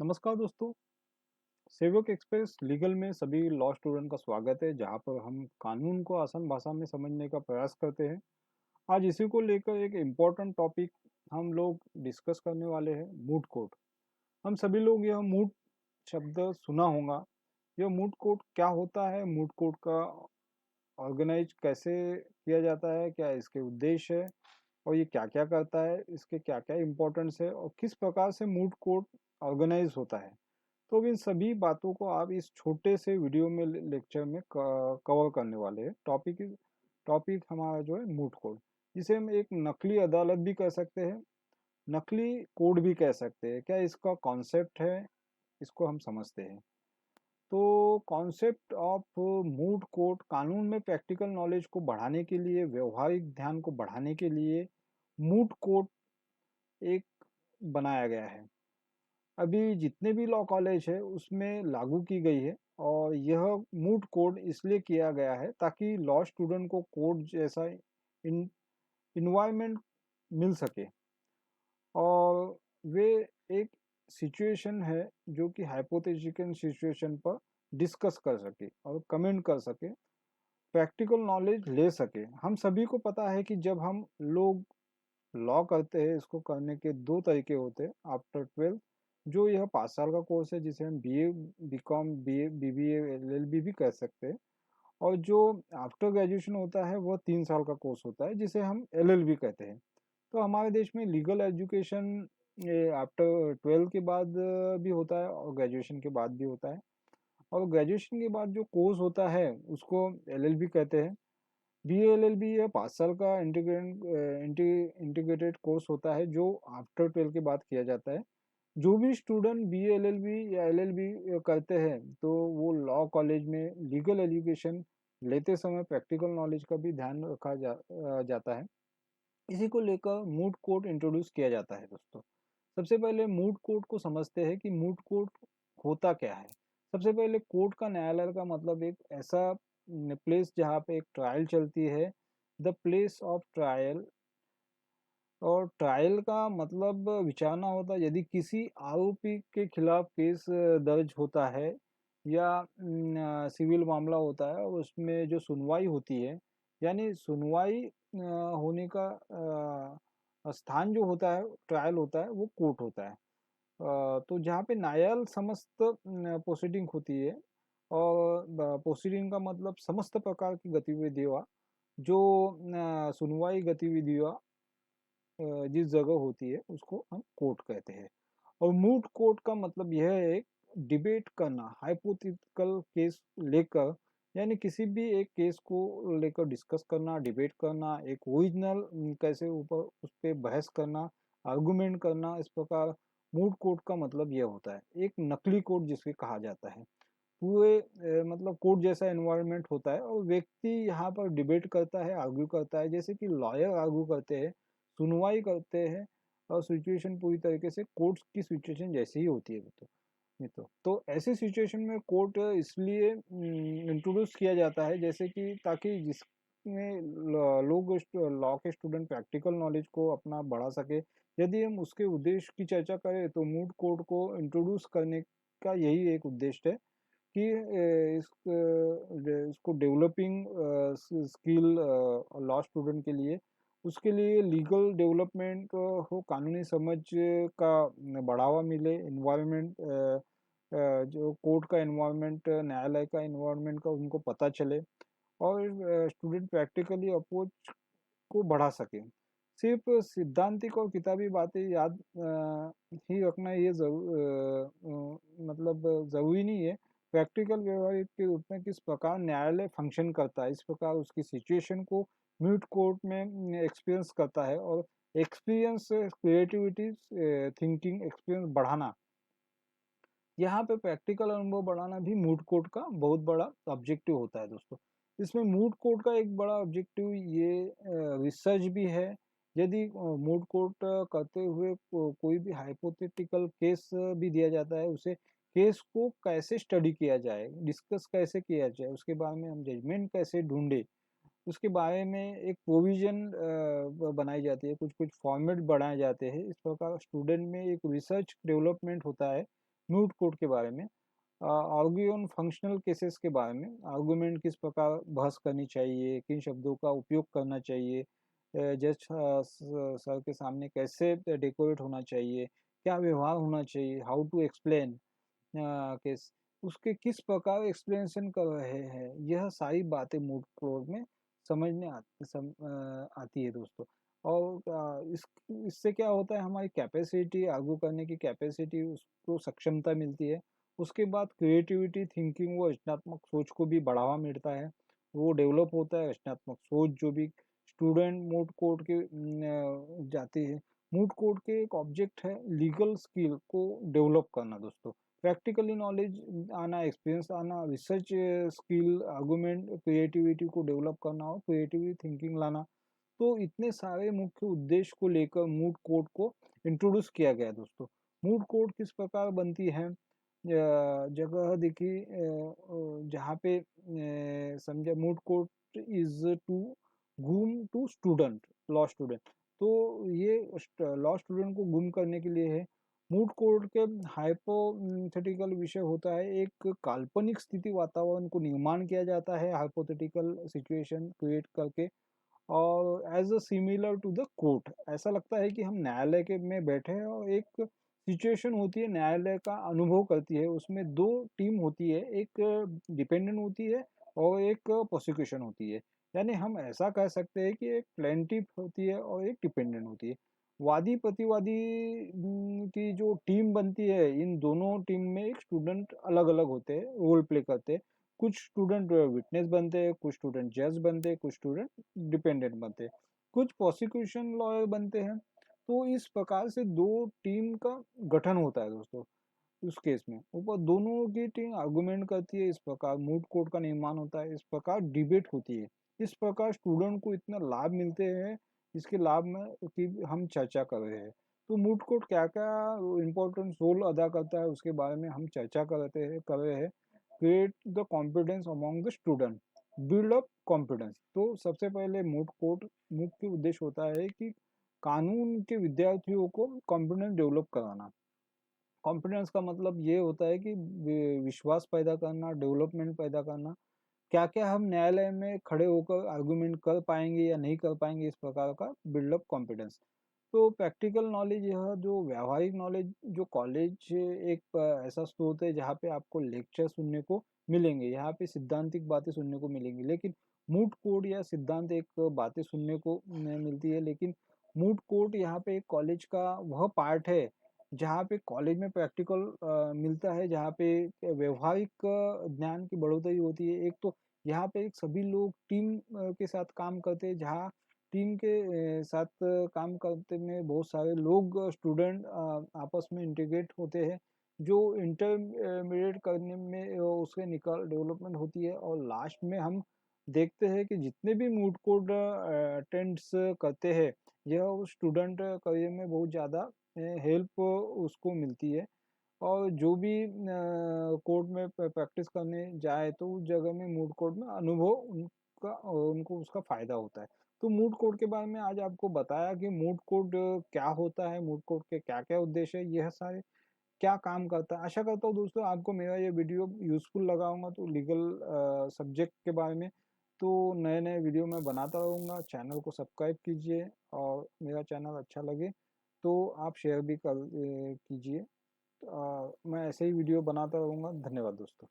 नमस्कार दोस्तों। सेवक एक्सप्रेस लीगल में सभी लॉ स्टूडेंट का स्वागत है, जहां पर हम कानून को आसान भाषा में समझने का प्रयास करते हैं। आज इसी को लेकर एक इम्पोर्टेंट टॉपिक हम लोग डिस्कस करने वाले हैं, मूट कोर्ट। हम सभी लोग यह मूट शब्द सुना होगा। यह मूट कोर्ट क्या होता है, मूट कोर्ट का ऑर्गेनाइज कैसे किया जाता है, क्या इसके उद्देश्य है और ये क्या क्या करता है, इसके क्या क्या इम्पोर्टेंस है और किस प्रकार से मूट कोर्ट ऑर्गेनाइज होता है। तो अब इन सभी बातों को आप इस छोटे से वीडियो में लेक्चर में कवर करने वाले हैं। टॉपिक हमारा जो है मूट कोर्ट, जिसे हम एक नकली अदालत भी कह सकते हैं, नकली कोर्ट भी कह सकते हैं। क्या इसका कॉन्सेप्ट है, इसको हम समझते हैं। तो कॉन्सेप्ट ऑफ मूट कोर्ट कानून में प्रैक्टिकल नॉलेज को बढ़ाने के लिए, व्यवहारिक ध्यान को बढ़ाने के लिए मूट कोर्ट एक बनाया गया है। अभी जितने भी लॉ कॉलेज है उसमें लागू की गई है, और यह मूट कोर्ट इसलिए किया गया है ताकि लॉ स्टूडेंट को कोर्ट जैसा इन इन्वायरमेंट मिल सके, और वे एक सिचुएशन है जो कि हाइपोथेटिकल सिचुएशन पर डिस्कस कर सके और कमेंट कर सके, प्रैक्टिकल नॉलेज ले सके। हम सभी को पता है कि जब हम लोग लॉ करते हैं, इसको करने के दो तरीके होते हैं। आफ्टर 12 जो यह 5 साल का कोर्स है, जिसे हम BA, BCom, BA, BBA, LLB भी कह सकते हैं, और जो आफ्टर ग्रेजुएशन होता है वह 3 साल का कोर्स होता है, जिसे हम एलएलबी कहते हैं। तो हमारे देश में लीगल एजुकेशन आफ्टर 12 के बाद भी होता है और ग्रेजुएशन के बाद भी होता है। और ग्रेजुएशन के बाद जो कोर्स होता है उसको एलएलबी कहते हैं। बीएलएलबी यह 5 साल का इंटीग्रेटेड कोर्स होता है, जो आफ्टर 12 के बाद किया जाता है। जो भी स्टूडेंट बीएलएलबी या एलएलबी करते हैं, तो वो लॉ कॉलेज में लीगल एजुकेशन लेते समय प्रैक्टिकल नॉलेज का भी ध्यान जाता है। इसी को लेकर मूट कोर्ट इंट्रोड्यूस किया जाता है दोस्तों। सबसे पहले मूट कोर्ट को समझते हैं कि मूट कोर्ट होता क्या है। सबसे पहले कोर्ट का, न्यायालय का मतलब एक ऐसा प्लेस जहाँ पे एक ट्रायल चलती है, द प्लेस ऑफ ट्रायल। और ट्रायल का मतलब विचारना होता है। यदि किसी आरोपी के खिलाफ केस दर्ज होता है या सिविल मामला होता है, और उसमें जो सुनवाई होती है, यानी सुनवाई होने का स्थान जो होता है, ट्रायल होता है, वो कोर्ट होता है। तो जहाँ पे न्यायालय समस्त प्रोसीडिंग होती है, और प्रोसीडिंग का मतलब समस्त प्रकार की गतिविधियाँ जो सुनवाई गतिविधियाँ जिस जगह होती है उसको हम कोर्ट कहते हैं। और मूट कोर्ट का मतलब यह है एक डिबेट करना, हाइपोथेटिकल केस लेकर, यानी किसी भी एक केस को लेकर डिस्कस करना, डिबेट करना, एक ओरिजिनल कैसे ऊपर उस पर बहस करना, आर्गुमेंट करना। इस प्रकार मूट कोर्ट का मतलब यह होता है, एक नकली कोर्ट जिसके कहा जाता है। पूरे मतलब कोर्ट जैसा एनवायरनमेंट होता है, और व्यक्ति यहाँ पर डिबेट करता है, आर्ग्यू करता है, जैसे कि लॉयर आर्ग्यू करते हैं, सुनवाई करते हैं, और सिचुएशन पूरी तरीके से कोर्ट की सिचुएशन जैसी ही होती है। तो ऐसी सिचुएशन में कोर्ट इसलिए इंट्रोड्यूस किया जाता है, जैसे कि ताकि जिसमें लोग लॉ के स्टूडेंट प्रैक्टिकल नॉलेज को अपना बढ़ा सके। यदि हम उसके उद्देश्य की चर्चा करें, तो मूट कोर्ट को इंट्रोड्यूस करने का यही एक उद्देश्य है कि इसको डेवलपिंग स्किल लॉ स्टूडेंट के लिए, उसके लिए लीगल डेवलपमेंट हो, कानूनी समझ का बढ़ावा मिले, इन्वायरमेंट जो कोर्ट का इन्वायरमेंट, न्यायालय का इन्वायरमेंट का उनको पता चले, और स्टूडेंट प्रैक्टिकली अप्रोच को बढ़ा सके। सिर्फ सिद्धांतिक और किताबी बातें याद ही रखना ये मतलब ज़रूरी नहीं है। प्रैक्टिकल व्यवहार के रूप में किस प्रकार न्यायालय फंक्शन करता है, इस प्रकार उसकी सिचुएशन को म्यूट कोर्ट में एक्सपीरियंस करता है, और एक्सपीरियंस क्रिएटिविटी, थिंकिंग एक्सपीरियंस बढ़ाना, यहाँ पे प्रैक्टिकल अनुभव बढ़ाना भी मूट कोर्ट का बहुत बड़ा ऑब्जेक्टिव होता है दोस्तों। इसमें मूट कोर्ट का एक बड़ा ऑब्जेक्टिव ये रिसर्च भी है। यदि मूट कोर्ट करते हुए कोई भी हाइपोथेटिकल केस भी दिया जाता है, उसे केस को कैसे स्टडी किया जाए, डिस्कस कैसे किया जाए, उसके बारे में हम जजमेंट कैसे ढूंढे, उसके बारे में एक प्रोविजन बनाई जाती है, कुछ कुछ फॉर्मेट बनाए जाते हैं। इस प्रकार स्टूडेंट में एक रिसर्च डेवलपमेंट होता है मूड कोड के बारे में, आर्ग्यू ऑन फंक्शनल केसेस के बारे में, आर्गुमेंट किस प्रकार बहस करनी चाहिए, किन शब्दों का उपयोग करना चाहिए, जज सर के सामने कैसे डेकोरेट होना चाहिए, क्या व्यवहार होना चाहिए, हाउ टू एक्सप्लेन केस, उसके किस प्रकार एक्सप्लेनेशन कर रहे हैं, यह सारी बातें मूड कोड में समझने आती है दोस्तों। और इससे क्या होता है, हमारी कैपेसिटी, आर्गू करने की कैपेसिटी, उसको सक्षमता मिलती है। उसके बाद क्रिएटिविटी, थिंकिंग व रचनात्मक सोच को भी बढ़ावा मिलता है, वो डेवलप होता है। रचनात्मक सोच जो भी स्टूडेंट मूड कोड के जाते हैं, मूड कोड के एक ऑब्जेक्ट है लीगल स्किल को डेवलप करना दोस्तों। प्रैक्टिकली नॉलेज आना, एक्सपीरियंस आना, रिसर्च स्किल, आर्गुमेंट, क्रिएटिविटी को डेवलप करना और क्रिएटिव थिंकिंग लाना। तो इतने सारे मुख्य उद्देश्य को लेकर मूड कोड को इंट्रोड्यूस किया गया है दोस्तों। मूड कोड किस प्रकार बनती है, जगह देखिए, जहाँ पे समझे मूड कोड इज टू गुम टू स्टूडेंट, लॉ स्टूडेंट। तो ये लॉ स्टूडेंट को गुम करने के लिए है। मूड कोड के हाइपोथेटिकल विषय होता है, एक काल्पनिक स्थिति वातावरण को निर्माण किया जाता है हाइपोथेटिकल सिचुएशन क्रिएट करके, और as a similar to the court, ऐसा लगता है कि हम न्यायालय के में बैठे हैं और एक सिचुएशन होती है न्यायालय का अनुभव करती है। उसमें दो टीम होती है, एक डिपेंडेंट होती है और एक प्रोसिक्यूशन होती है। यानी हम ऐसा कह सकते हैं कि एक प्लेंटिफ होती है और एक डिपेंडेंट होती है। वादी प्रतिवादी की जो टीम बनती है, इन दोनों टीम में एक स्टूडेंट अलग अलग होते हैं, रोल प्ले करते हैं। कुछ स्टूडेंट विटनेस बनते हैं, कुछ स्टूडेंट जज बनते हैं, कुछ स्टूडेंट डिपेंडेंट बनते हैं, कुछ प्रोसिक्यूशन लॉयर बनते हैं। तो इस प्रकार से दो टीम का गठन होता है दोस्तों। उस केस में ऊपर दोनों की टीम आर्गुमेंट करती है, इस प्रकार मूड कोर्ट का निर्माण होता है, इस प्रकार डिबेट होती है। इस प्रकार स्टूडेंट को इतना लाभ मिलते हैं, इसके लाभ में की हम चर्चा कर रहे हैं। तो मूड कोर्ट क्या क्या इम्पोर्टेंट रोल अदा करता है उसके बारे में हम चर्चा कर रहे हैं। Create the confidence among the student, build up confidence. तो सबसे पहले मूड कोर्ट मुख्य उद्देश्य होता है कि कानून के विद्यार्थियों को कॉन्फिडेंस डेवलप कराना। कॉन्फिडेंस का मतलब ये होता है कि विश्वास पैदा करना, डेवलपमेंट पैदा करना। क्या क्या हम न्यायालय में खड़े होकर आर्गुमेंट कर पाएंगे या नहीं कर पाएंगे, इस प्रकार का बिल्डअप कॉन्फिडेंस। तो प्रैक्टिकल नॉलेज, यह जो व्यावहारिक नॉलेज, जो कॉलेज एक ऐसा स्रोत है जहाँ पे आपको लेक्चर सुनने को मिलेंगे, यहाँ पे सिद्धांतिक बातें सुनने को मिलेंगी, लेकिन मूड कोड या सिद्धांत एक बातें सुनने को मिलती है, लेकिन मूड कोड यहाँ पे एक कॉलेज का वह पार्ट है जहाँ पे कॉलेज में प्रैक्टिकल मिलता है, जहाँ पे व्यवहारिक ज्ञान की बढ़ोतरी होती है। एक तो यहाँ पे एक सभी लोग टीम के साथ काम करते हैं, जहाँ टीम के साथ काम करते में बहुत सारे लोग स्टूडेंट आपस में इंटीग्रेट होते हैं, जो इंटरमीडिएट करने में उसके निकाल डेवलपमेंट होती है। और लास्ट में हम देखते हैं कि जितने भी मूड कोड अटेंड्स करते हैं, यह उस स्टूडेंट करियर में बहुत ज़्यादा हेल्प उसको मिलती है। और जो भी कोर्ट में प्रैक्टिस करने जाए तो उस जगह में मूड कोर्ट में अनुभव उनका, उनको उसका फायदा होता है। तो मूड कोर्ट के बारे में आज आपको बताया कि मूड कोर्ट क्या होता है, मूड कोर्ट के क्या क्या उद्देश्य है, यह सारे क्या काम करता है। आशा करता हूँ दोस्तों आपको मेरा ये वीडियो यूजफुल लगा होगा। तो लीगल सब्जेक्ट के बारे में तो नए नए वीडियो मैं बनाता रहूँगा। चैनल को सब्सक्राइब कीजिए, और मेरा चैनल अच्छा लगे तो आप शेयर भी कर कीजिए। मैं ऐसे ही वीडियो बनाता रहूँगा। धन्यवाद दोस्तों।